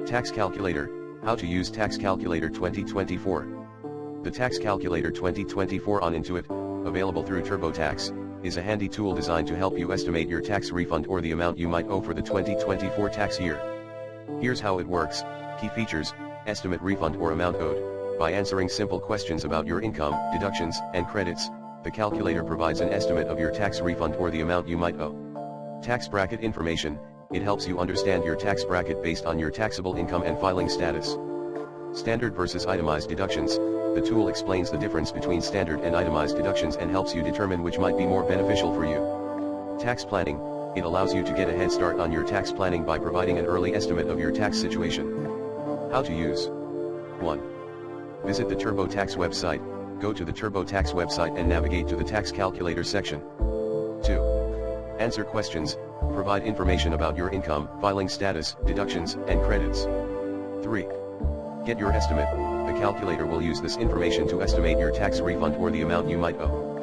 Tax Calculator, how to use Tax Calculator 2024. The Tax Calculator 2024 on Intuit, available through TurboTax, is a handy tool designed to help you estimate your tax refund or the amount you might owe for the 2024 tax year. Here's how it works. Key features: estimate refund or amount owed. By answering simple questions about your income, deductions, and credits, the calculator provides an estimate of your tax refund or the amount you might owe. Tax bracket information: it helps you understand your tax bracket based on your taxable income and filing status. Standard versus itemized deductions: the tool explains the difference between standard and itemized deductions and helps you determine which might be more beneficial for you. Tax planning: it allows you to get a head start on your tax planning by providing an early estimate of your tax situation. How to use. 1. Visit the TurboTax website. Go to the TurboTax website and navigate to the Tax Calculator section. 2. Answer questions. Provide information about your income, filing status, deductions, and credits. 3. Get your estimate. The calculator will use this information to estimate your tax refund or the amount you might owe.